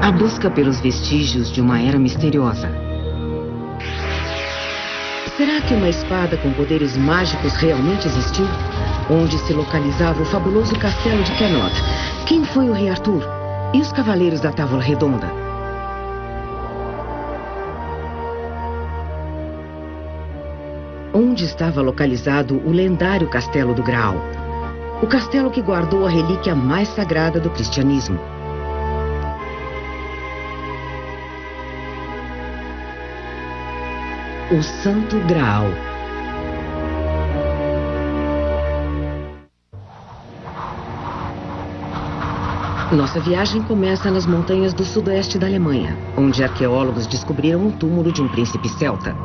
A busca pelos vestígios de uma era misteriosa. Será que uma espada com poderes mágicos realmente existiu? Onde se localizava o fabuloso castelo de Camelot? Quem foi o rei Arthur? E os cavaleiros da Távola Redonda? Onde estava localizado o lendário Castelo do Graal? O castelo que guardou a relíquia mais sagrada do cristianismo. O Santo Graal. Nossa viagem começa nas montanhas do sudoeste da Alemanha, onde arqueólogos descobriram o túmulo de um príncipe celta.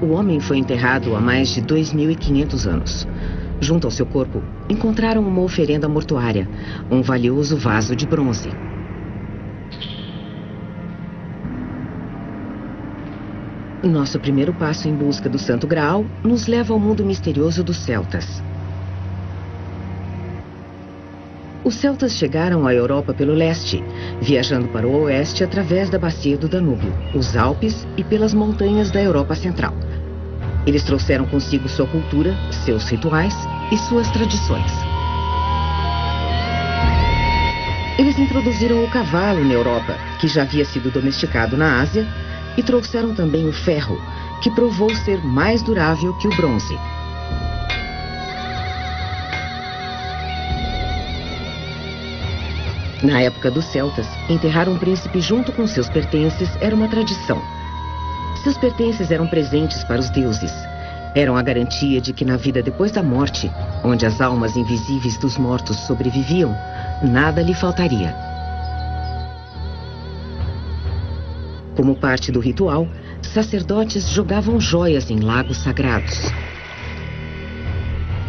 O homem foi enterrado há mais de 2.500 anos. Junto ao seu corpo, encontraram uma oferenda mortuária, um valioso vaso de bronze. Nosso primeiro passo em busca do Santo Graal nos leva ao mundo misterioso dos celtas. Os celtas chegaram à Europa pelo leste, viajando para o oeste através da bacia do Danúbio, os Alpes e pelas montanhas da Europa Central. Eles trouxeram consigo sua cultura, seus rituais e suas tradições. Eles introduziram o cavalo na Europa, que já havia sido domesticado na Ásia, e trouxeram também o ferro, que provou ser mais durável que o bronze. Na época dos celtas, enterrar um príncipe junto com seus pertences era uma tradição. Seus pertences eram presentes para os deuses. Eram a garantia de que na vida depois da morte, onde as almas invisíveis dos mortos sobreviviam, nada lhe faltaria. Como parte do ritual, sacerdotes jogavam joias em lagos sagrados.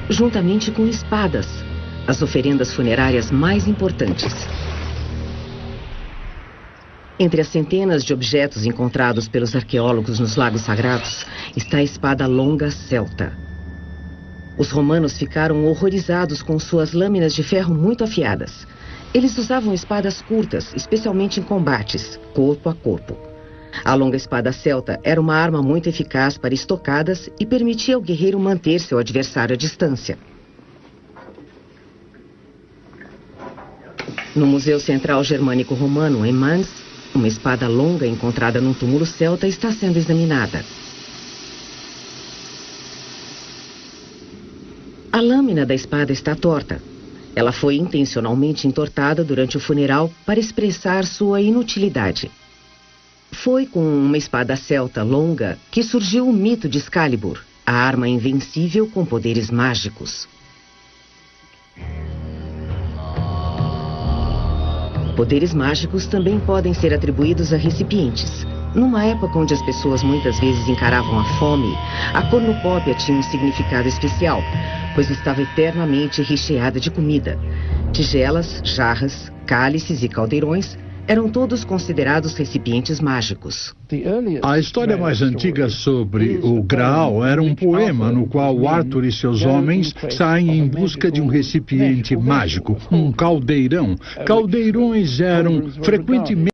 Juntamente com espadas, as oferendas funerárias mais importantes. Entre as centenas de objetos encontrados pelos arqueólogos nos lagos sagrados, está a espada longa celta. Os romanos ficaram horrorizados com suas lâminas de ferro muito afiadas. Eles usavam espadas curtas, especialmente em combates, corpo a corpo. A longa espada celta era uma arma muito eficaz para estocadas e permitia ao guerreiro manter seu adversário à distância. No Museu Central Germânico Romano, em Mainz, uma espada longa encontrada num túmulo celta está sendo examinada. A lâmina da espada está torta. Ela foi intencionalmente entortada durante o funeral para expressar sua inutilidade. Foi com uma espada celta longa que surgiu o mito de Excalibur, a arma invencível com poderes mágicos. Poderes mágicos também podem ser atribuídos a recipientes. Numa época onde as pessoas muitas vezes encaravam a fome, a cornucópia tinha um significado especial, pois estava eternamente recheada de comida. Tigelas, jarras, cálices e caldeirões eram todos considerados recipientes mágicos. A história mais antiga sobre o Graal era um poema no qual Arthur e seus homens saem em busca de um recipiente mágico, um caldeirão. Caldeirões eram frequentemente...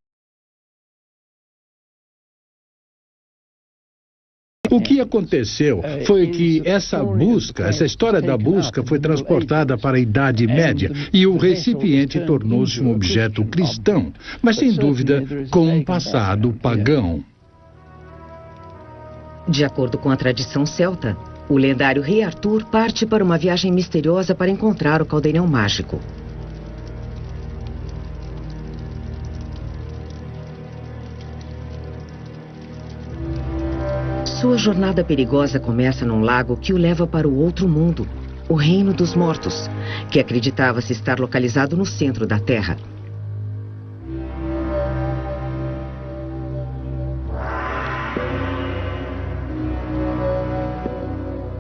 O que aconteceu foi que essa história da busca foi transportada para a Idade Média e o recipiente tornou-se um objeto cristão, mas sem dúvida com um passado pagão. De acordo com a tradição celta, o lendário rei Arthur parte para uma viagem misteriosa para encontrar o caldeirão mágico. Sua jornada perigosa começa num lago que o leva para o outro mundo, o Reino dos Mortos, que acreditava-se estar localizado no centro da Terra.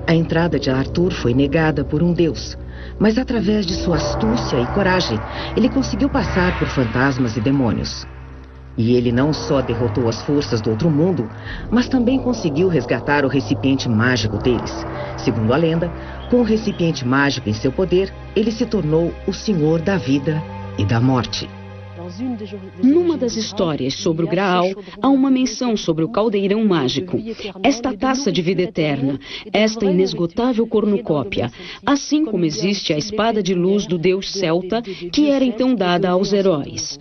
A entrada de Arthur foi negada por um deus, mas através de sua astúcia e coragem, ele conseguiu passar por fantasmas e demônios. E ele não só derrotou as forças do outro mundo, mas também conseguiu resgatar o recipiente mágico deles. Segundo a lenda, com o recipiente mágico em seu poder, ele se tornou o Senhor da vida e da morte. Numa das histórias sobre o Graal, há uma menção sobre o caldeirão mágico. Esta taça de vida eterna, esta inesgotável cornucópia, assim como existe a espada de luz do deus celta, que era então dada aos heróis.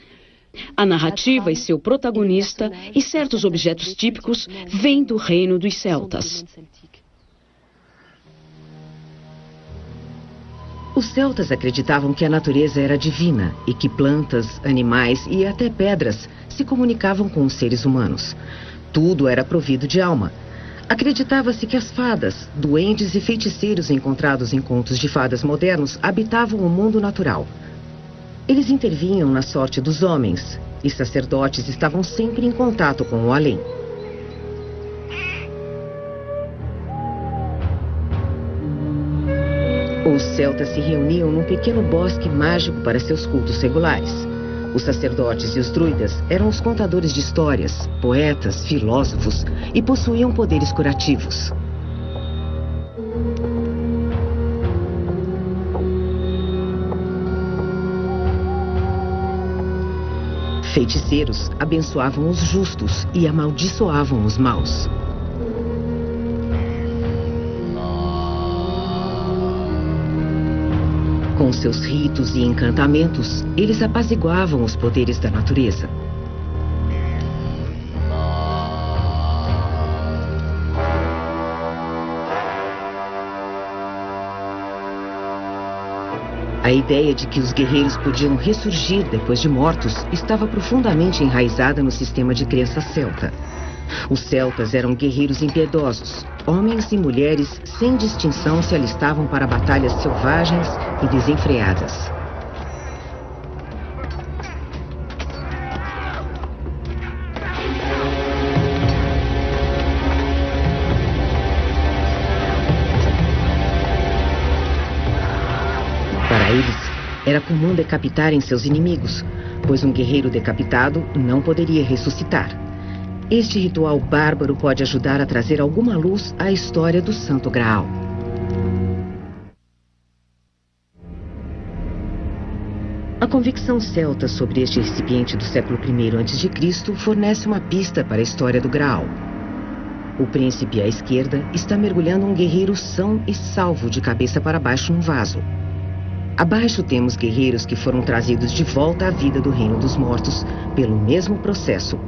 A narrativa e seu protagonista e certos objetos típicos vêm do reino dos celtas. Os celtas acreditavam que a natureza era divina e que plantas, animais e até pedras se comunicavam com os seres humanos. Tudo era provido de alma. Acreditava-se que as fadas, duendes e feiticeiros encontrados em contos de fadas modernos habitavam o mundo natural. Eles intervinham na sorte dos homens e sacerdotes estavam sempre em contato com o além. Os celtas se reuniam num pequeno bosque mágico para seus cultos regulares. Os sacerdotes e os druidas eram os contadores de histórias, poetas, filósofos e possuíam poderes curativos. Feiticeiros abençoavam os justos e amaldiçoavam os maus. Com seus ritos e encantamentos, eles apaziguavam os poderes da natureza. A ideia de que os guerreiros podiam ressurgir depois de mortos estava profundamente enraizada no sistema de crença celta. Os celtas eram guerreiros impiedosos. Homens e mulheres, sem distinção, se alistavam para batalhas selvagens e desenfreadas. Para eles, era comum decapitarem seus inimigos, pois um guerreiro decapitado não poderia ressuscitar. Este ritual bárbaro pode ajudar a trazer alguma luz à história do Santo Graal. A convicção celta sobre este recipiente do século I a.C. fornece uma pista para a história do Graal. O príncipe à esquerda está mergulhando um guerreiro são e salvo de cabeça para baixo num vaso. Abaixo temos guerreiros que foram trazidos de volta à vida do reino dos mortos pelo mesmo processo.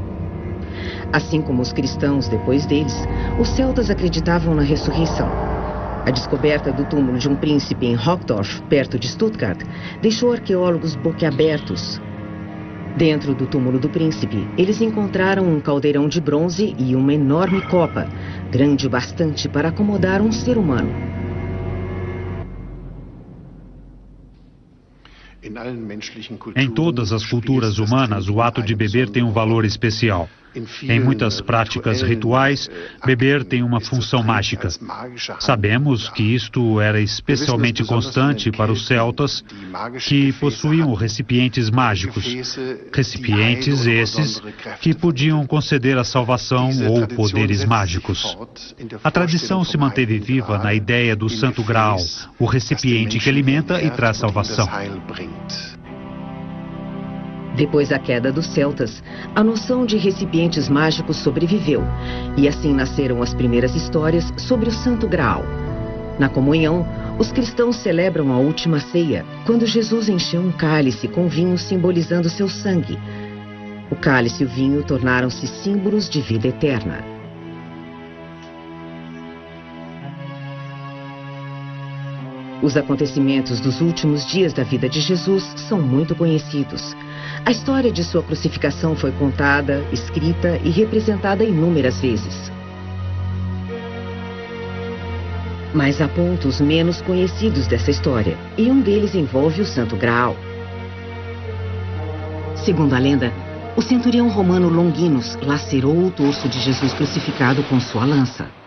Assim como os cristãos depois deles, os celtas acreditavam na ressurreição. A descoberta do túmulo de um príncipe em Hochdorf, perto de Stuttgart, deixou arqueólogos boquiabertos. Dentro do túmulo do príncipe, eles encontraram um caldeirão de bronze e uma enorme copa, grande o bastante para acomodar um ser humano. Em todas as culturas humanas, o ato de beber tem um valor especial. Em muitas práticas rituais, beber tem uma função mágica. Sabemos que isto era especialmente constante para os celtas, que possuíam recipientes mágicos. Recipientes esses que podiam conceder a salvação ou poderes mágicos. A tradição se manteve viva na ideia do Santo Graal, o recipiente que alimenta e traz salvação. Depois da queda dos celtas, a noção de recipientes mágicos sobreviveu, e assim nasceram as primeiras histórias sobre o Santo Graal. Na comunhão, os cristãos celebram a última ceia, quando Jesus encheu um cálice com vinho simbolizando seu sangue. O cálice e o vinho tornaram-se símbolos de vida eterna. Os acontecimentos dos últimos dias da vida de Jesus são muito conhecidos. A história de sua crucificação foi contada, escrita e representada inúmeras vezes. Mas há pontos menos conhecidos dessa história, e um deles envolve o Santo Graal. Segundo a lenda, o centurião romano Longinus lacerou o torso de Jesus crucificado com sua lança.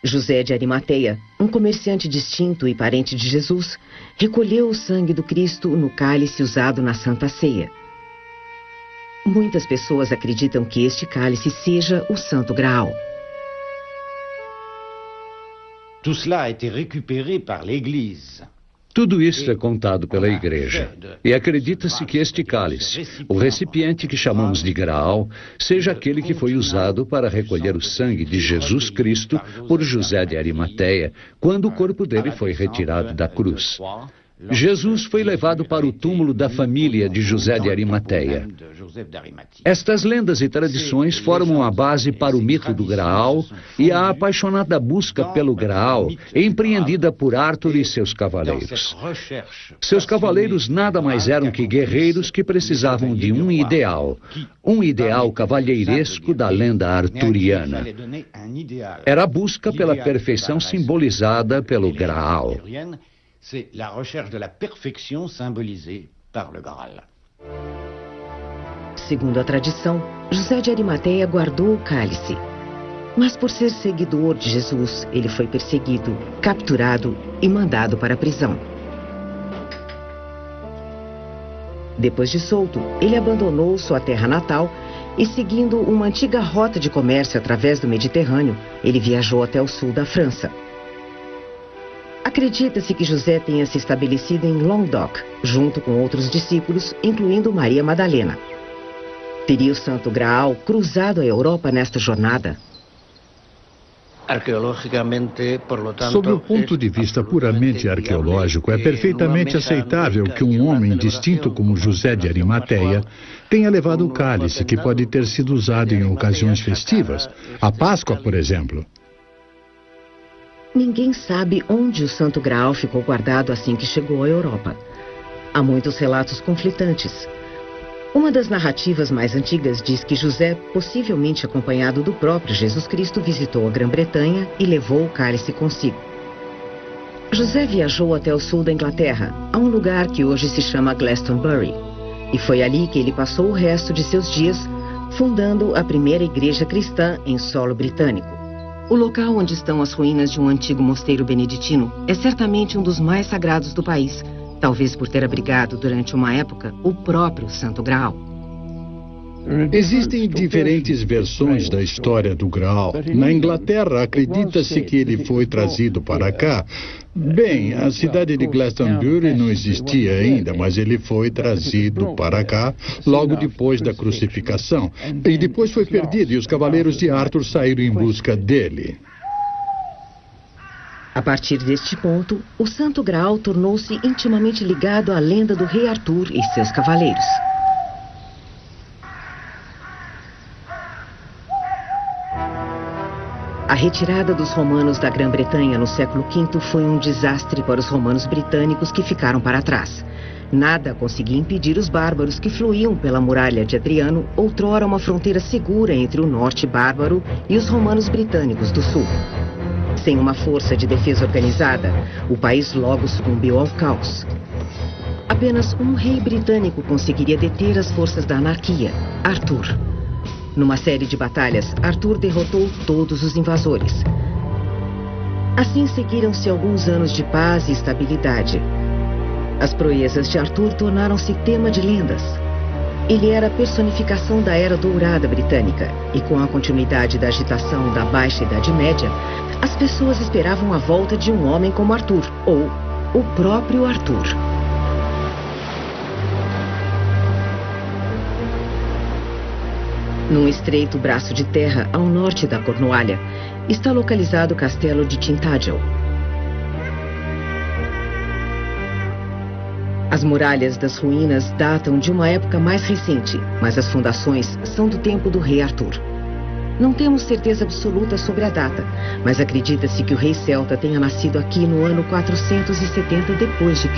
José de Arimateia, um comerciante distinto e parente de Jesus, recolheu o sangue do Cristo no cálice usado na Santa Ceia. Muitas pessoas acreditam que este cálice seja o Santo Graal. Tout cela a été récupéré par l'Église. Tudo isso é contado pela Igreja. E acredita-se que este cálice, o recipiente que chamamos de Graal, seja aquele que foi usado para recolher o sangue de Jesus Cristo por José de Arimateia, quando o corpo dele foi retirado da cruz. Jesus foi levado para o túmulo da família de José de Arimateia. Estas lendas e tradições formam a base para o mito do Graal e a apaixonada busca pelo Graal, empreendida por Arthur e seus cavaleiros. Seus cavaleiros nada mais eram que guerreiros que precisavam de um ideal cavalheiresco da lenda arturiana. Era a busca pela perfeição simbolizada pelo Graal. C'est la recherche de la perfection symbolisée par le Graal. Segundo a tradição, José de Arimateia guardou o cálice. Mas por ser seguidor de Jesus, ele foi perseguido, capturado e mandado para a prisão. Depois de solto, ele abandonou sua terra natal e, seguindo uma antiga rota de comércio através do Mediterrâneo, ele viajou até o sul da França. Acredita-se que José tenha se estabelecido em Languedoc, junto com outros discípulos, incluindo Maria Madalena. Teria o Santo Graal cruzado a Europa nesta jornada? Sob o ponto de vista puramente arqueológico, é perfeitamente aceitável que um homem distinto como José de Arimateia tenha levado o cálice, que pode ter sido usado em ocasiões festivas, a Páscoa, por exemplo. Ninguém sabe onde o Santo Graal ficou guardado assim que chegou à Europa. Há muitos relatos conflitantes. Uma das narrativas mais antigas diz que José, possivelmente acompanhado do próprio Jesus Cristo, visitou a Grã-Bretanha e levou o cálice consigo. José viajou até o sul da Inglaterra, a um lugar que hoje se chama Glastonbury, e foi ali que ele passou o resto de seus dias, fundando a primeira igreja cristã em solo britânico. O local onde estão as ruínas de um antigo mosteiro beneditino é certamente um dos mais sagrados do país, talvez por ter abrigado durante uma época o próprio Santo Graal. Existem diferentes versões da história do Graal. Na Inglaterra, acredita-se que ele foi trazido para cá. Bem, a cidade de Glastonbury não existia ainda, mas ele foi trazido para cá logo depois da crucificação. E depois foi perdido e os cavaleiros de Arthur saíram em busca dele. A partir deste ponto, o Santo Graal tornou-se intimamente ligado à lenda do rei Arthur e seus cavaleiros. A retirada dos romanos da Grã-Bretanha no século V foi um desastre para os romanos britânicos que ficaram para trás. Nada conseguia impedir os bárbaros que fluíam pela muralha de Adriano, outrora uma fronteira segura entre o norte bárbaro e os romanos britânicos do sul. Sem uma força de defesa organizada, o país logo sucumbiu ao caos. Apenas um rei britânico conseguiria deter as forças da anarquia, Arthur. Numa série de batalhas, Arthur derrotou todos os invasores. Assim seguiram-se alguns anos de paz e estabilidade. As proezas de Arthur tornaram-se tema de lendas. Ele era a personificação da Era Dourada britânica, e com a continuidade da agitação da Baixa Idade Média, as pessoas esperavam a volta de um homem como Arthur, ou o próprio Arthur. Num estreito braço de terra ao norte da Cornualha, está localizado o castelo de Tintagel. As muralhas das ruínas datam de uma época mais recente, mas as fundações são do tempo do rei Arthur. Não temos certeza absoluta sobre a data, mas acredita-se que o rei celta tenha nascido aqui no ano 470 d.C.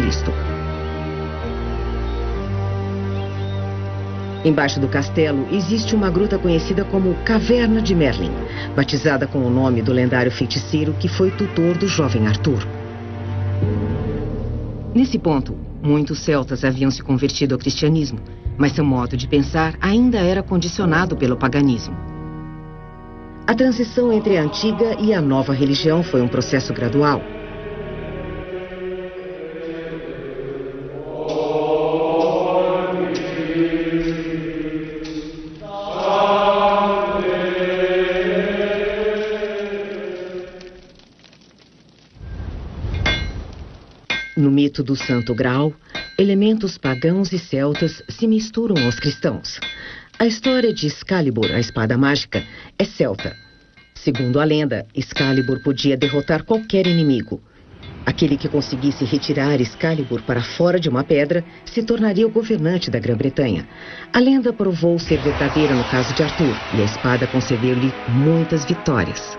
Embaixo do castelo existe uma gruta conhecida como Caverna de Merlin, batizada com o nome do lendário feiticeiro que foi tutor do jovem Arthur. Nesse ponto, muitos celtas haviam se convertido ao cristianismo, mas seu modo de pensar ainda era condicionado pelo paganismo. A transição entre a antiga e a nova religião foi um processo gradual. No mito do Santo Graal, elementos pagãos e celtas se misturam aos cristãos. A história de Excalibur, a espada mágica, é celta. Segundo a lenda, Excalibur podia derrotar qualquer inimigo. Aquele que conseguisse retirar Excalibur para fora de uma pedra se tornaria o governante da Grã-Bretanha. A lenda provou ser verdadeira no caso de Arthur, e a espada concedeu-lhe muitas vitórias.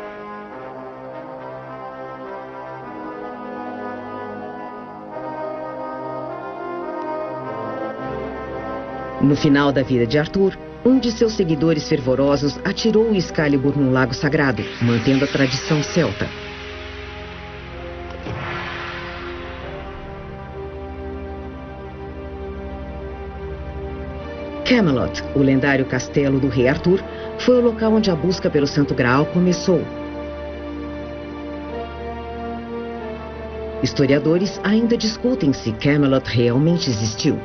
No final da vida de Arthur, um de seus seguidores fervorosos atirou o Excalibur num lago sagrado, mantendo a tradição celta. Camelot, o lendário castelo do rei Arthur, foi o local onde a busca pelo Santo Graal começou. Historiadores ainda discutem se Camelot realmente existiu.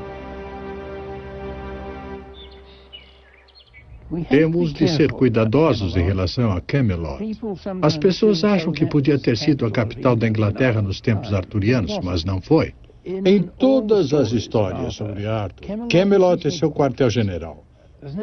Temos de ser cuidadosos em relação a Camelot. As pessoas acham que podia ter sido a capital da Inglaterra nos tempos arturianos, mas não foi. Em todas as histórias sobre Arthur, Camelot é seu quartel-general.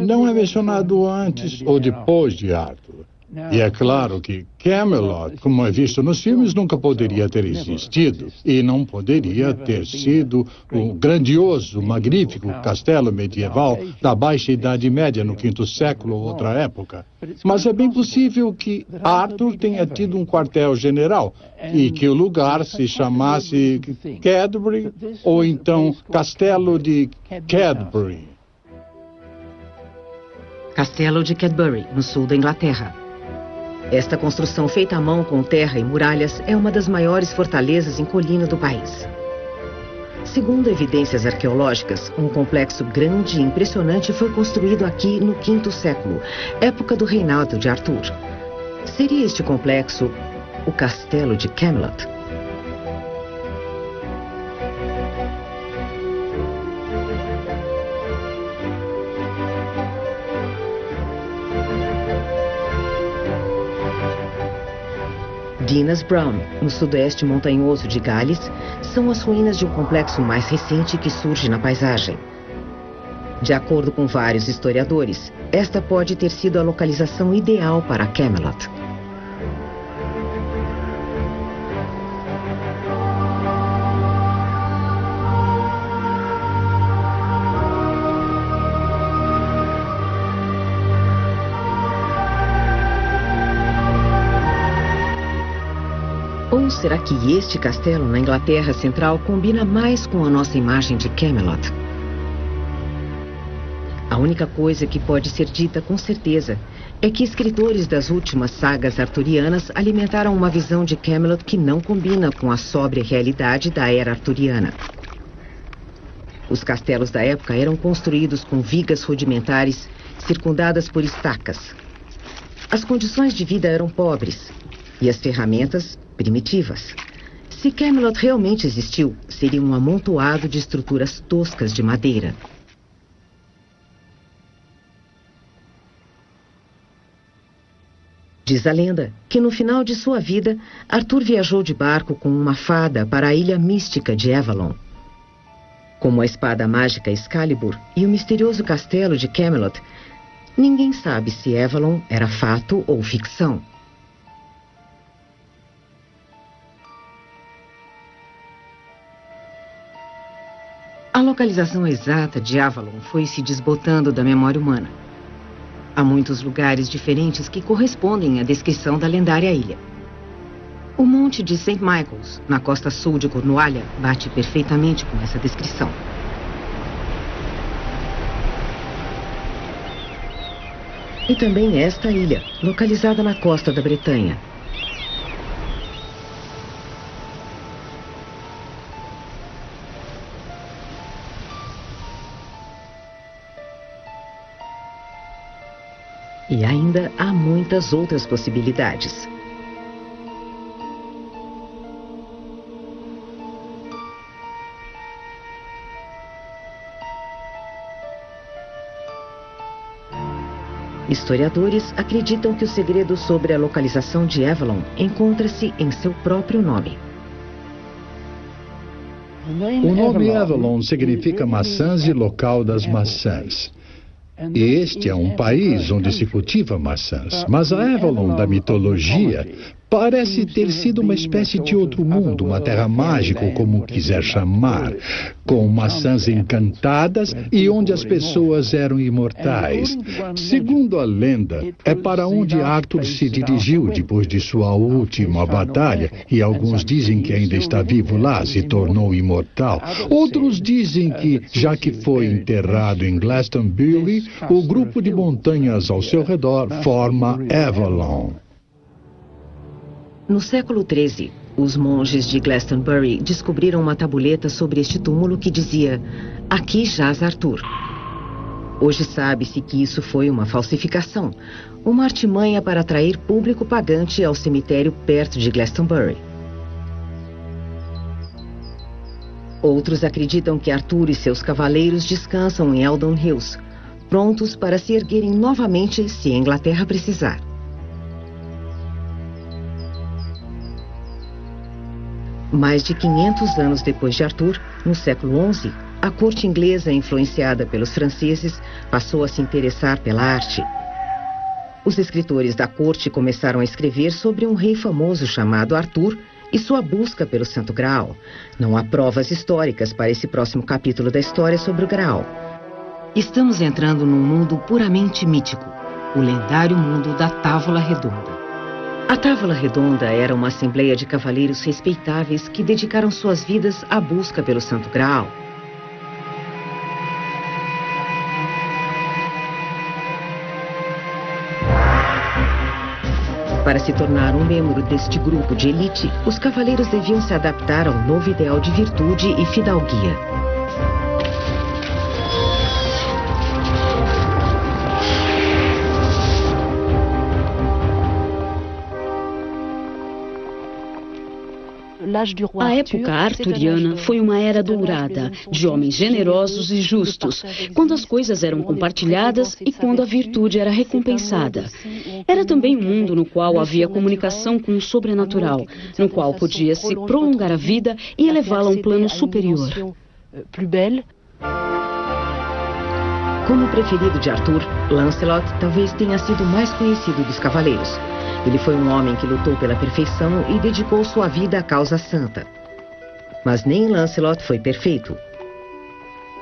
Não é mencionado antes ou depois de Arthur. E é claro que Camelot, como é visto nos filmes, nunca poderia ter existido. E não poderia ter sido o grandioso, magnífico castelo medieval da Baixa Idade Média no V século ou outra época. Mas é bem possível que Arthur tenha tido um quartel-general e que o lugar se chamasse Cadbury ou então Castelo de Cadbury. Castelo de Cadbury, no sul da Inglaterra. Esta construção feita à mão com terra e muralhas é uma das maiores fortalezas em colina do país. Segundo evidências arqueológicas, um complexo grande e impressionante foi construído aqui no V século, época do reinado de Arthur. Seria este complexo o Castelo de Camelot? Dinas Bran, no sudoeste montanhoso de Gales, são as ruínas de um complexo mais recente que surge na paisagem. De acordo com vários historiadores, esta pode ter sido a localização ideal para Camelot. Ou será que este castelo na Inglaterra Central combina mais com a nossa imagem de Camelot? A única coisa que pode ser dita com certeza é que escritores das últimas sagas arturianas alimentaram uma visão de Camelot que não combina com a sóbria realidade da era arturiana. Os castelos da época eram construídos com vigas rudimentares circundadas por estacas. As condições de vida eram pobres e as ferramentas primitivas. Se Camelot realmente existiu, seria um amontoado de estruturas toscas de madeira. Diz a lenda que no final de sua vida, Arthur viajou de barco com uma fada para a ilha mística de Avalon. Como a espada mágica Excalibur e o misterioso castelo de Camelot, ninguém sabe se Avalon era fato ou ficção. A localização exata de Avalon foi se desbotando da memória humana. Há muitos lugares diferentes que correspondem à descrição da lendária ilha. O Monte de St. Michael's, na costa sul de Cornualha, bate perfeitamente com essa descrição. E também esta ilha, localizada na costa da Bretanha. E ainda há muitas outras possibilidades. Historiadores acreditam que o segredo sobre a localização de Avalon encontra-se em seu próprio nome. O nome Avalon significa maçãs e local das maçãs. Este é um país onde se cultiva maçãs, mas a Avalon da mitologia parece ter sido uma espécie de outro mundo, uma terra mágica, ou como quiser chamar, com maçãs encantadas e onde as pessoas eram imortais. Segundo a lenda, é para onde Arthur se dirigiu depois de sua última batalha, e alguns dizem que ainda está vivo lá, se tornou imortal. Outros dizem que, já que foi enterrado em Glastonbury, o grupo de montanhas ao seu redor forma Avalon. No século XIII, os monges de Glastonbury descobriram uma tabuleta sobre este túmulo que dizia: "Aqui jaz Arthur". Hoje sabe-se que isso foi uma falsificação, uma artimanha para atrair público pagante ao cemitério perto de Glastonbury. Outros acreditam que Arthur e seus cavaleiros descansam em Eldon Hills, prontos para se erguerem novamente se a Inglaterra precisar. Mais de 500 anos depois de Arthur, no século XI, a corte inglesa, influenciada pelos franceses, passou a se interessar pela arte. Os escritores da corte começaram a escrever sobre um rei famoso chamado Arthur e sua busca pelo Santo Graal. Não há provas históricas para esse próximo capítulo da história sobre o Graal. Estamos entrando num mundo puramente mítico, o lendário mundo da Távola Redonda. A Távola Redonda era uma assembleia de cavaleiros respeitáveis que dedicaram suas vidas à busca pelo Santo Graal. Para se tornar um membro deste grupo de elite, os cavaleiros deviam se adaptar ao novo ideal de virtude e fidalguia. A época arturiana foi uma era dourada, de homens generosos e justos, quando as coisas eram compartilhadas e quando a virtude era recompensada. Era também um mundo no qual havia comunicação com o sobrenatural, no qual podia-se prolongar a vida e elevá-la a um plano superior. Como preferido de Arthur, Lancelot talvez tenha sido o mais conhecido dos cavaleiros. Ele foi um homem que lutou pela perfeição e dedicou sua vida à causa santa. Mas nem Lancelot foi perfeito.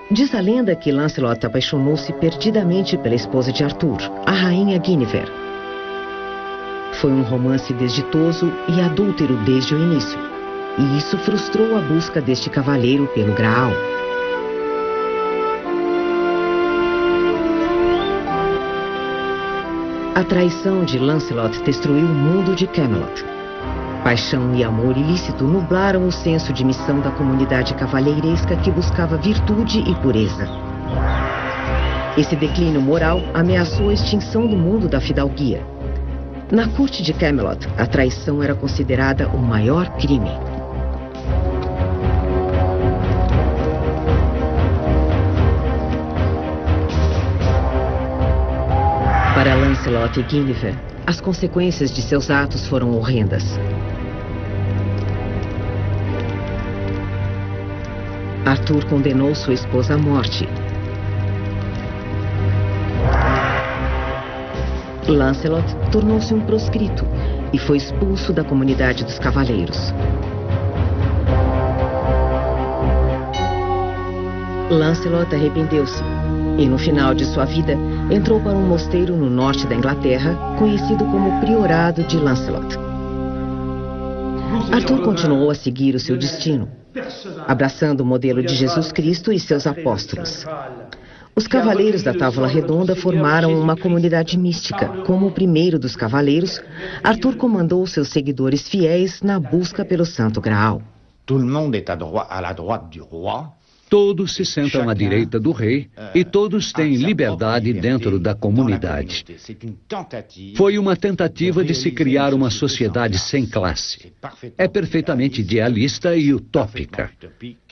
Diz a lenda que Lancelot apaixonou-se perdidamente pela esposa de Arthur, a rainha Guinevere. Foi um romance desditoso e adúltero desde o início, e isso frustrou a busca deste cavaleiro pelo Graal. A traição de Lancelot destruiu o mundo de Camelot. Paixão e amor ilícito nublaram o senso de missão da comunidade cavalheiresca que buscava virtude e pureza. Esse declínio moral ameaçou a extinção do mundo da fidalguia. Na corte de Camelot, a traição era considerada o maior crime. Para Lancelot e Guinevere, as consequências de seus atos foram horrendas. Arthur condenou sua esposa à morte. Lancelot tornou-se um proscrito e foi expulso da comunidade dos cavaleiros. Lancelot arrependeu-se e, no final de sua vida, entrou para um mosteiro no norte da Inglaterra, conhecido como Priorado de Lancelot. Arthur continuou a seguir o seu destino, abraçando o modelo de Jesus Cristo e seus apóstolos. Os cavaleiros da Távola Redonda formaram uma comunidade mística. Como o primeiro dos cavaleiros, Arthur comandou seus seguidores fiéis na busca pelo Santo Graal. Tout le monde est à la droite du roi. Todos se sentam à direita do rei e todos têm liberdade dentro da comunidade. Foi uma tentativa de se criar uma sociedade sem classe. É perfeitamente idealista e utópica.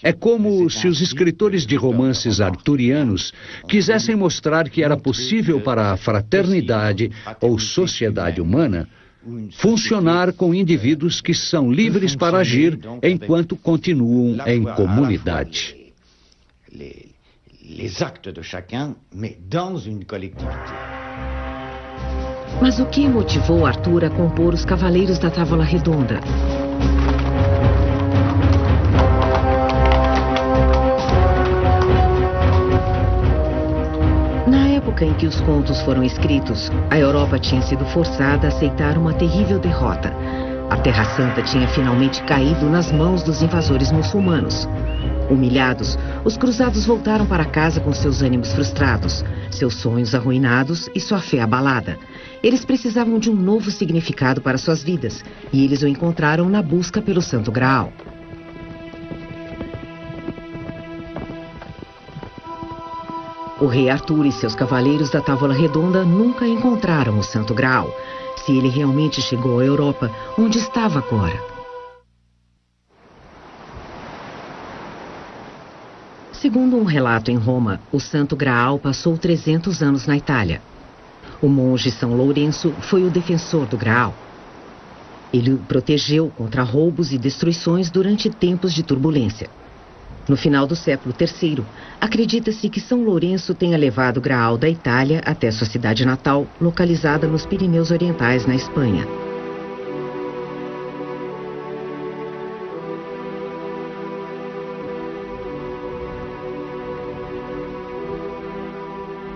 É como se os escritores de romances arturianos quisessem mostrar que era possível para a fraternidade ou sociedade humana funcionar com indivíduos que são livres para agir enquanto continuam em comunidade. Les actes de chacun, mais dans une collectivité. Mas o que motivou Arthur a compor os Cavaleiros da Távola Redonda? Na época em que os contos foram escritos, a Europa tinha sido forçada a aceitar uma terrível derrota. A Terra Santa tinha finalmente caído nas mãos dos invasores muçulmanos. Humilhados, os cruzados voltaram para casa com seus ânimos frustrados, seus sonhos arruinados e sua fé abalada. Eles precisavam de um novo significado para suas vidas, e eles o encontraram na busca pelo Santo Graal. O rei Arthur e seus cavaleiros da Távola Redonda nunca encontraram o Santo Graal. Se ele realmente chegou à Europa, onde estava agora? Segundo um relato em Roma, o Santo Graal passou 300 anos na Itália. O monge São Lourenço foi o defensor do Graal. Ele o protegeu contra roubos e destruições durante tempos de turbulência. No final do século III, acredita-se que São Lourenço tenha levado o Graal da Itália até sua cidade natal, localizada nos Pirineus Orientais, na Espanha.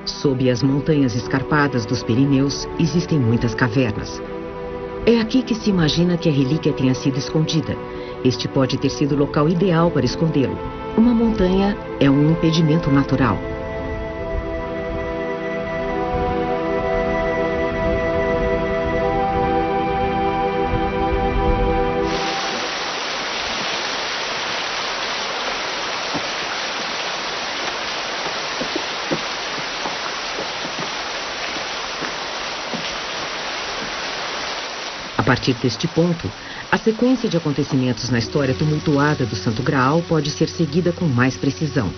Sob as montanhas escarpadas dos Pirineus, existem muitas cavernas. É aqui que se imagina que a relíquia tenha sido escondida. Este pode ter sido o local ideal para escondê-lo. Uma montanha é um impedimento natural. A partir deste ponto, a sequência de acontecimentos na história tumultuada do Santo Graal pode ser seguida com mais precisão.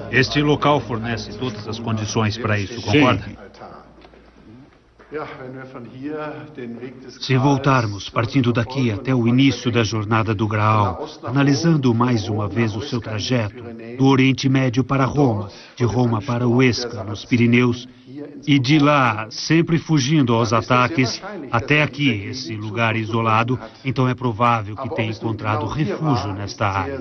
Este local fornece todas as condições para isso, concorda? Se voltarmos partindo daqui até o início da jornada do Graal, analisando mais uma vez o seu trajeto, do Oriente Médio para Roma, de Roma para Huesca, nos Pirineus, e de lá, sempre fugindo aos ataques, até aqui, esse lugar isolado, então é provável que tenha encontrado refúgio nesta área.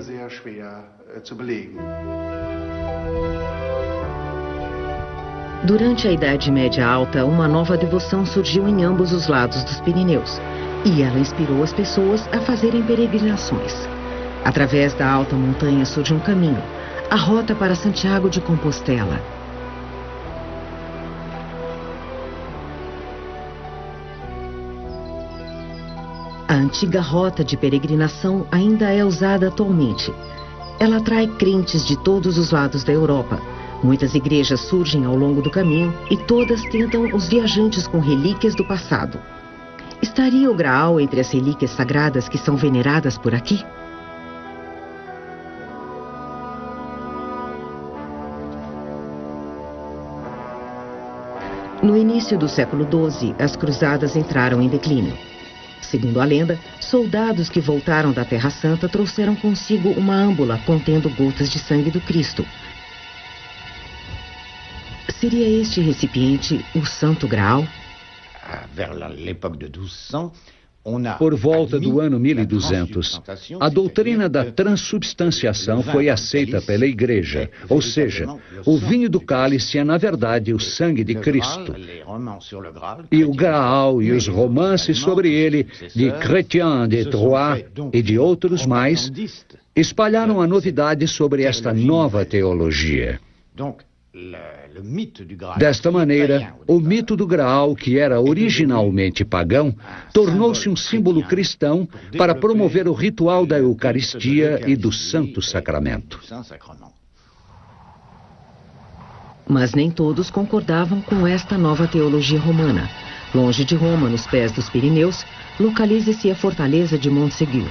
Durante a Idade Média Alta, uma nova devoção surgiu em ambos os lados dos Pirineus, e ela inspirou as pessoas a fazerem peregrinações. Através da alta montanha surge um caminho, a rota para Santiago de Compostela. A antiga rota de peregrinação ainda é usada atualmente. Ela atrai crentes de todos os lados da Europa. Muitas igrejas surgem ao longo do caminho e todas tentam os viajantes com relíquias do passado. Estaria o Graal entre as relíquias sagradas que são veneradas por aqui? No início do século XII, as cruzadas entraram em declínio. Segundo a lenda, soldados que voltaram da Terra Santa trouxeram consigo uma âmbula contendo gotas de sangue do Cristo. Seria este recipiente o Santo Graal? Por volta do ano 1200, a doutrina da transubstanciação foi aceita pela Igreja, ou seja, o vinho do cálice é, na verdade, o sangue de Cristo. E o Graal e os romances sobre ele, de Chrétien de Troyes e de outros mais, espalharam a novidade sobre esta nova teologia. Desta maneira, o mito do Graal, que era originalmente pagão, tornou-se um símbolo cristão para promover o ritual da Eucaristia e do Santo Sacramento. Mas nem todos concordavam com esta nova teologia romana. Longe de Roma, nos pés dos Pirineus, localiza-se a fortaleza de Montségur.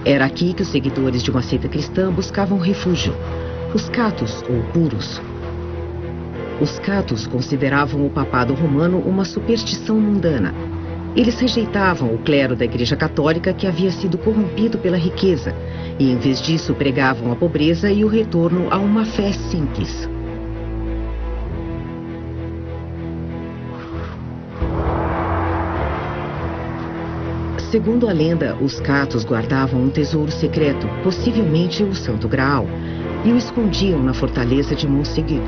Era aqui que os seguidores de uma seita cristã buscavam refúgio. Os catos, ou puros. Os catos consideravam o papado romano uma superstição mundana. Eles rejeitavam o clero da Igreja Católica, que havia sido corrompido pela riqueza, e em vez disso pregavam a pobreza e o retorno a uma fé simples. Segundo a lenda, os catos guardavam um tesouro secreto, possivelmente o Santo Graal, e o escondiam na fortaleza de Montségur.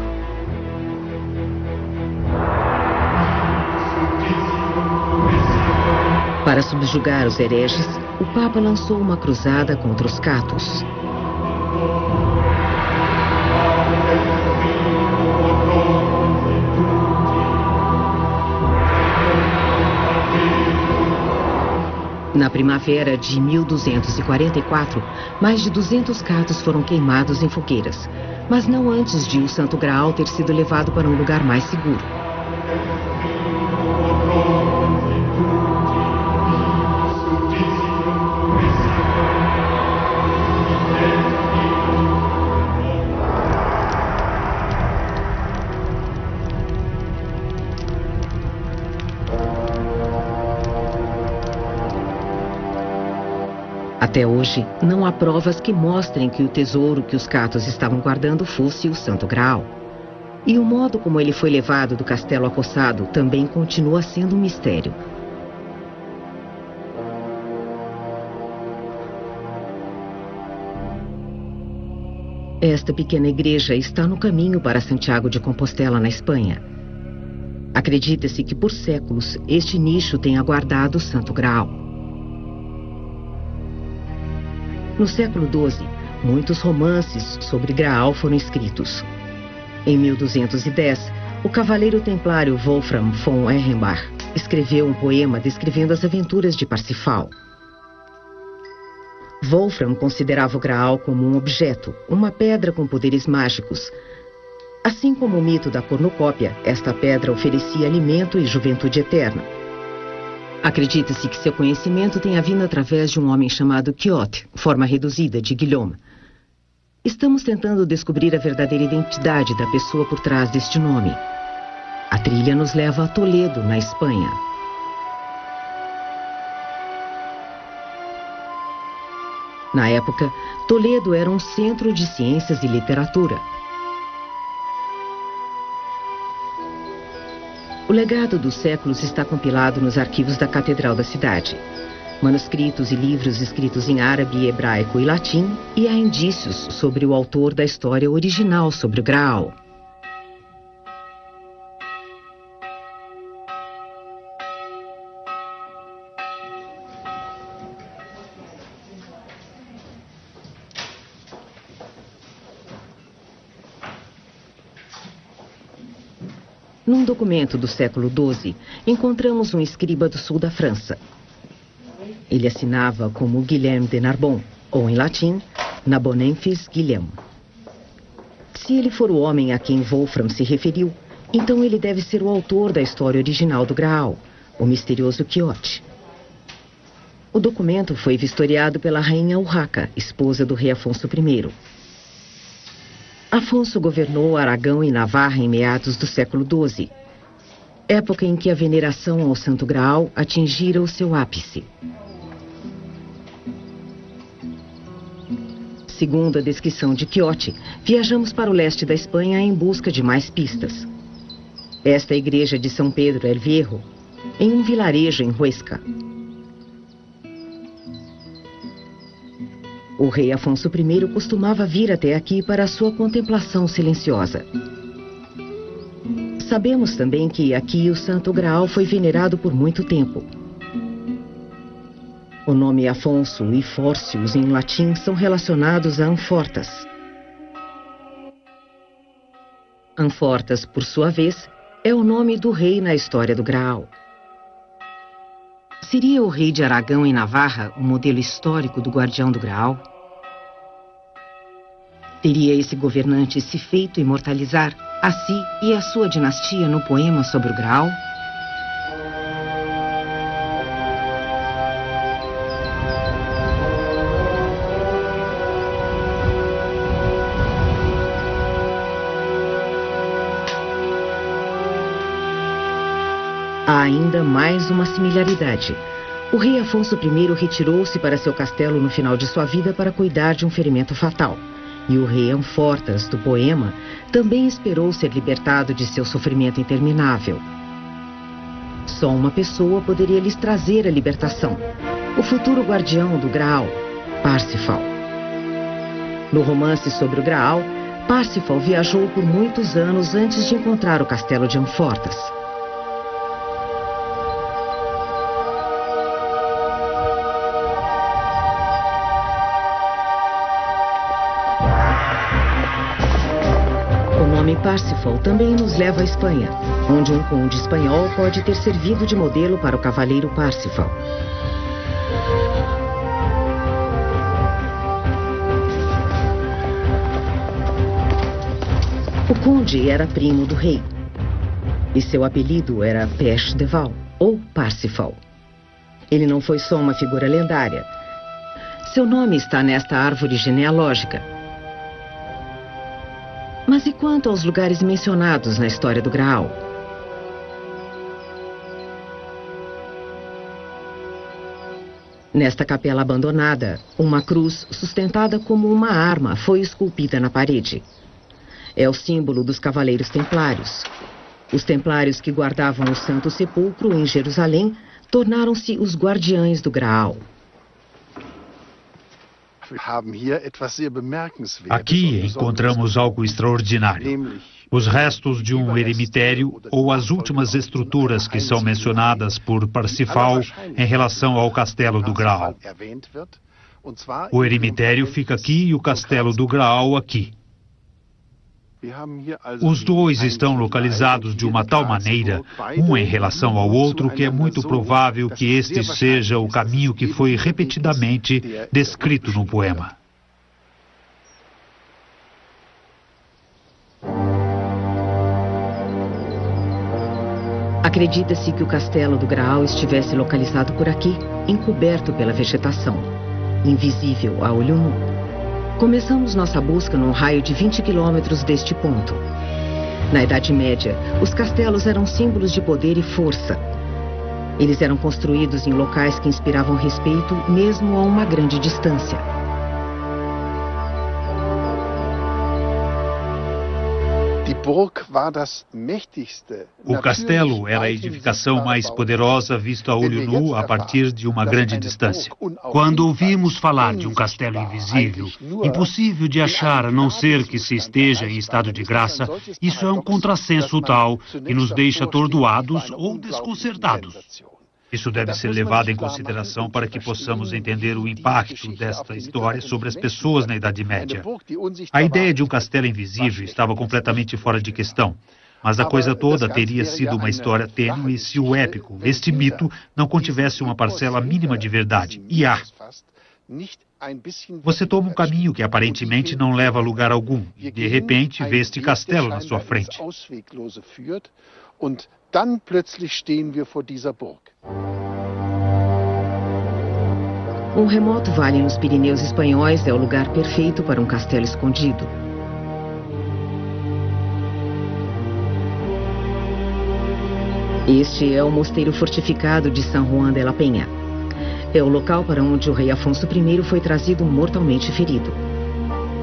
Para subjugar os hereges, o Papa lançou uma cruzada contra os catos. Na primavera de 1244, mais de 200 catos foram queimados em fogueiras, mas não antes de o Santo Graal ter sido levado para um lugar mais seguro. Até hoje, não há provas que mostrem que o tesouro que os catos estavam guardando fosse o Santo Graal. E o modo como ele foi levado do castelo acossado também continua sendo um mistério. Esta pequena igreja está no caminho para Santiago de Compostela, na Espanha. Acredita-se que por séculos este nicho tenha guardado o Santo Graal. No século XII, muitos romances sobre Graal foram escritos. Em 1210, o cavaleiro templário Wolfram von Ehrenbach escreveu um poema descrevendo as aventuras de Parsifal. Wolfram considerava o Graal como um objeto, uma pedra com poderes mágicos. Assim como o mito da cornucópia, esta pedra oferecia alimento e juventude eterna. Acredita-se que seu conhecimento tenha vindo através de um homem chamado Quixote, forma reduzida de Guillaume. Estamos tentando descobrir a verdadeira identidade da pessoa por trás deste nome. A trilha nos leva a Toledo, na Espanha. Na época, Toledo era um centro de ciências e literatura. O legado dos séculos está compilado nos arquivos da Catedral da cidade. Manuscritos e livros escritos em árabe, hebraico e latim, e há indícios sobre o autor da história original sobre o Graal. Num documento do século XII, encontramos um escriba do sul da França. Ele assinava como Guilhem de Narbon, ou em latim, Nabonensis Guilhem. Se ele for o homem a quem Wolfram se referiu, então ele deve ser o autor da história original do Graal, o misterioso Quixote. O documento foi vistoriado pela rainha Urraca, esposa do rei Afonso I. Afonso governou Aragão e Navarra em meados do século XII, época em que a veneração ao Santo Graal atingira o seu ápice. Segundo a descrição de Quixote, viajamos para o leste da Espanha em busca de mais pistas. Esta é a igreja de São Pedro el Viejo, em um vilarejo em Huesca. O rei Afonso I costumava vir até aqui para a sua contemplação silenciosa. Sabemos também que aqui o Santo Graal foi venerado por muito tempo. O nome Afonso e Fórcius em latim são relacionados a Amfortas. Amfortas, por sua vez, é o nome do rei na história do Graal. Seria o rei de Aragão e Navarra o modelo histórico do guardião do Graal? Teria esse governante se feito imortalizar a si e a sua dinastia no poema sobre o Graal? Há ainda mais uma similaridade. O rei Afonso I retirou-se para seu castelo no final de sua vida para cuidar de um ferimento fatal. E o rei Amfortas, do poema, também esperou ser libertado de seu sofrimento interminável. Só uma pessoa poderia lhes trazer a libertação: o futuro guardião do Graal, Parsifal. No romance sobre o Graal, Parsifal viajou por muitos anos antes de encontrar o castelo de Amfortas. Parsifal também nos leva à Espanha, onde um conde espanhol pode ter servido de modelo para o cavaleiro Parsifal. O conde era primo do rei, e seu apelido era Pech de Val, ou Parsifal. Ele não foi só uma figura lendária. Seu nome está nesta árvore genealógica. Mas e quanto aos lugares mencionados na história do Graal? Nesta capela abandonada, uma cruz sustentada como uma arma foi esculpida na parede. É o símbolo dos Cavaleiros Templários. Os templários que guardavam o Santo Sepulcro em Jerusalém tornaram-se os guardiães do Graal. Aqui encontramos algo extraordinário. Os restos de um eremitério ou as últimas estruturas que são mencionadas por Parsifal em relação ao castelo do Graal. O eremitério fica aqui e o castelo do Graal aqui. Os dois estão localizados de uma tal maneira, um em relação ao outro, que é muito provável que este seja o caminho que foi repetidamente descrito no poema. Acredita-se que o castelo do Graal estivesse localizado por aqui, encoberto pela vegetação, invisível a olho nu. Começamos nossa busca num raio de 20 quilômetros deste ponto. Na Idade Média, os castelos eram símbolos de poder e força. Eles eram construídos em locais que inspiravam respeito mesmo a uma grande distância. O castelo era a edificação mais poderosa vista a olho nu a partir de uma grande distância. Quando ouvimos falar de um castelo invisível, impossível de achar a não ser que se esteja em estado de graça, isso é um contrassenso tal que nos deixa atordoados ou desconcertados. Isso deve ser levado em consideração para que possamos entender o impacto desta história sobre as pessoas na Idade Média. A ideia de um castelo invisível estava completamente fora de questão, mas a coisa toda teria sido uma história tênue se o épico, este mito, não contivesse uma parcela mínima de verdade. E há. Você toma um caminho que aparentemente não leva a lugar algum, e de repente vê este castelo na sua frente. Dann plötzlich stehen wir vor dieser Burg. Um remoto vale nos Pirineus espanhóis é o lugar perfeito para um castelo escondido. Este é o mosteiro fortificado de San Juan de la Peña. É o local para onde o rei Afonso I foi trazido mortalmente ferido.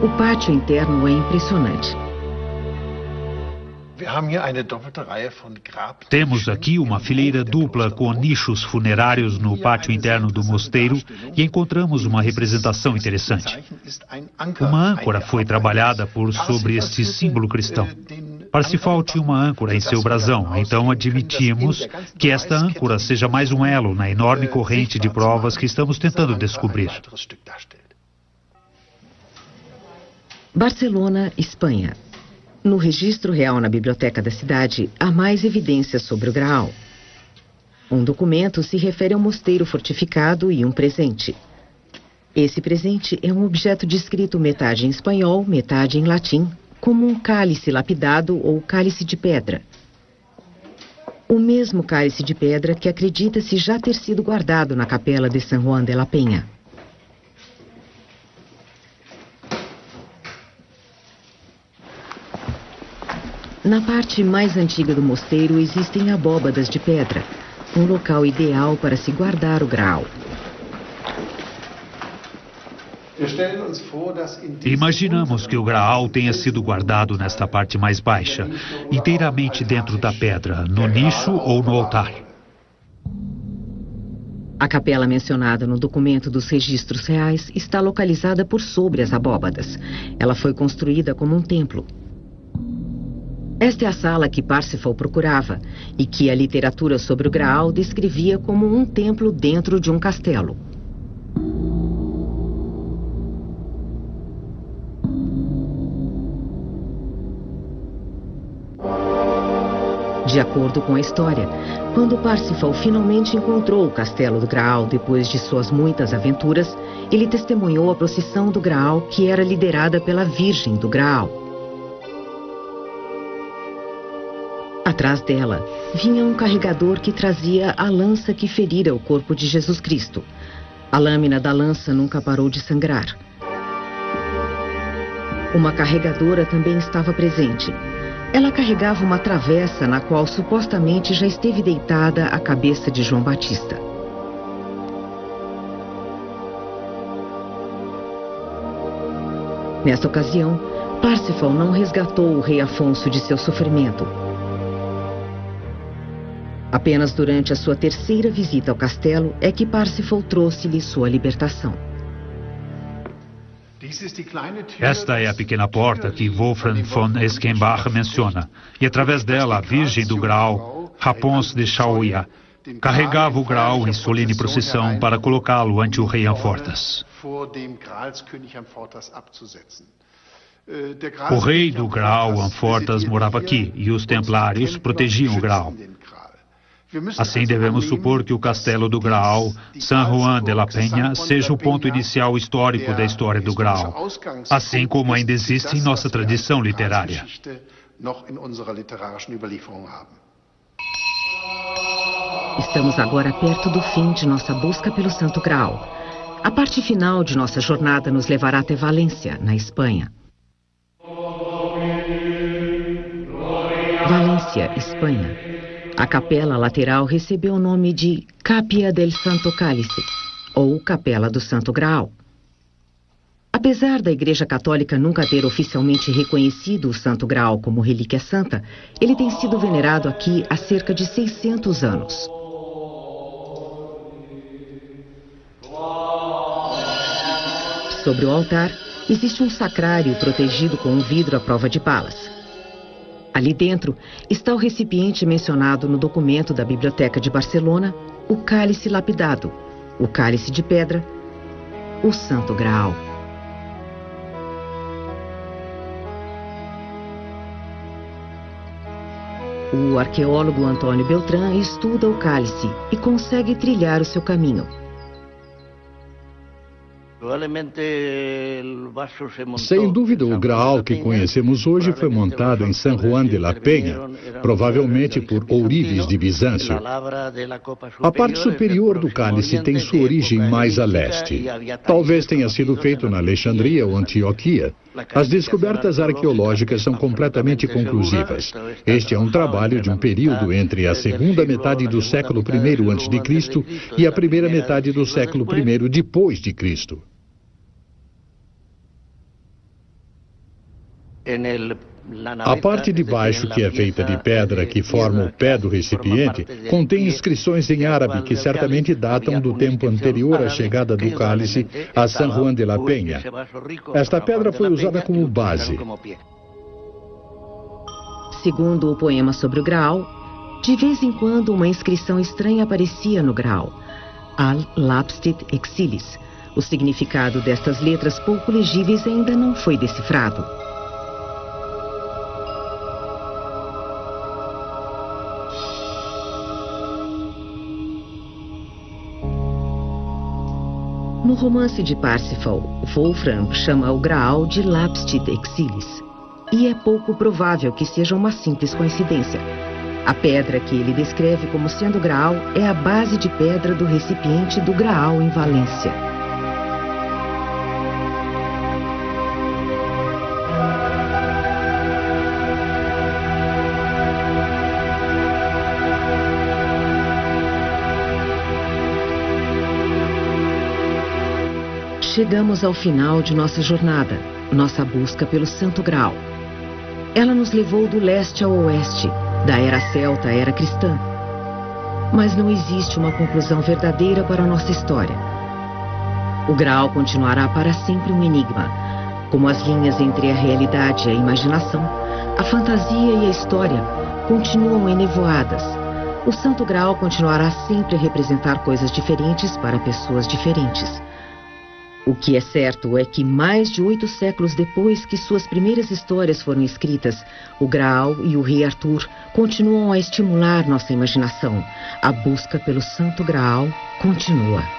O pátio interno é impressionante. Temos aqui uma fileira dupla com nichos funerários no pátio interno do mosteiro e encontramos uma representação interessante. Uma âncora foi trabalhada por sobre este símbolo cristão. Parsifal tinha uma âncora em seu brasão, então admitimos que esta âncora seja mais um elo na enorme corrente de provas que estamos tentando descobrir. Barcelona, Espanha. No registro real na biblioteca da cidade, há mais evidências sobre o Graal. Um documento se refere ao mosteiro fortificado e um presente. Esse presente é um objeto descrito metade em espanhol, metade em latim, como um cálice lapidado ou cálice de pedra. O mesmo cálice de pedra que acredita-se já ter sido guardado na capela de San Juan de la Peña. Na parte mais antiga do mosteiro existem abóbadas de pedra, um local ideal para se guardar o Graal. Imaginamos que o Graal tenha sido guardado nesta parte mais baixa, inteiramente dentro da pedra, no nicho ou no altar. A capela mencionada no documento dos registros reais está localizada por sobre as abóbadas. Ela foi construída como um templo. Esta é a sala que Parsifal procurava e que a literatura sobre o Graal descrevia como um templo dentro de um castelo. De acordo com a história, quando Parsifal finalmente encontrou o castelo do Graal depois de suas muitas aventuras, ele testemunhou a procissão do Graal que era liderada pela Virgem do Graal. Atrás dela, vinha um carregador que trazia a lança que ferira o corpo de Jesus Cristo. A lâmina da lança nunca parou de sangrar. Uma carregadora também estava presente. Ela carregava uma travessa na qual supostamente já esteve deitada a cabeça de João Batista. Nesta ocasião, Parsifal não resgatou o rei Afonso de seu sofrimento. Apenas durante a sua terceira visita ao castelo é que Parsifal trouxe-lhe sua libertação. Esta é a pequena porta que Wolfram von Eschenbach menciona, e através dela a Virgem do Graal, Raposo de Chauia, carregava o Graal em solene procissão para colocá-lo ante o rei Amfortas. O rei do Graal, Amfortas, morava aqui e os templários protegiam o Graal. Assim devemos supor que o castelo do Graal, San Juan de la Peña, seja o ponto inicial histórico da história do Graal, assim como ainda existe em nossa tradição literária. Estamos agora perto do fim de nossa busca pelo Santo Graal. A parte final de nossa jornada nos levará até Valência, na Espanha. Valência, Espanha. A capela lateral recebeu o nome de Capilla del Santo Cálice, ou Capela do Santo Graal. Apesar da Igreja Católica nunca ter oficialmente reconhecido o Santo Graal como relíquia santa, ele tem sido venerado aqui há cerca de 600 anos. Sobre o altar, existe um sacrário protegido com um vidro à prova de balas. Ali dentro está o recipiente mencionado no documento da Biblioteca de Barcelona, o cálice lapidado, o cálice de pedra, o Santo Graal. O arqueólogo Antônio Beltrán estuda o cálice e consegue trilhar o seu caminho. Sem dúvida, o Graal que conhecemos hoje foi montado em San Juan de la Peña, provavelmente por ourives de Bizâncio. A parte superior do cálice tem sua origem mais a leste. Talvez tenha sido feito na Alexandria ou Antioquia. As descobertas arqueológicas são completamente conclusivas. Este é um trabalho de um período entre a segunda metade do século I a.C. e a primeira metade do século I depois de Cristo. A parte de baixo, que é feita de pedra que forma o pé do recipiente, contém inscrições em árabe que certamente datam do tempo anterior à chegada do cálice a San Juan de la Peña. Esta pedra foi usada como base. Segundo o poema sobre o Graal, de vez em quando uma inscrição estranha aparecia no Graal. Al lapstit exilis. O significado destas letras pouco legíveis ainda não foi decifrado. romance de Parsifal, Wolfram chama o Graal de Lapstid Exilis. E é pouco provável que seja uma simples coincidência. A pedra que ele descreve como sendo Graal é a base de pedra do recipiente do Graal em Valência. Chegamos ao final de nossa jornada, nossa busca pelo Santo Graal. Ela nos levou do leste ao oeste, da era celta à era cristã. Mas não existe uma conclusão verdadeira para a nossa história. O Graal continuará para sempre um enigma, como as linhas entre a realidade e a imaginação, a fantasia e a história continuam enevoadas. O Santo Graal continuará sempre a representar coisas diferentes para pessoas diferentes. O que é certo é que mais de 8 séculos depois que suas primeiras histórias foram escritas, o Graal e o Rei Arthur continuam a estimular nossa imaginação. A busca pelo Santo Graal continua.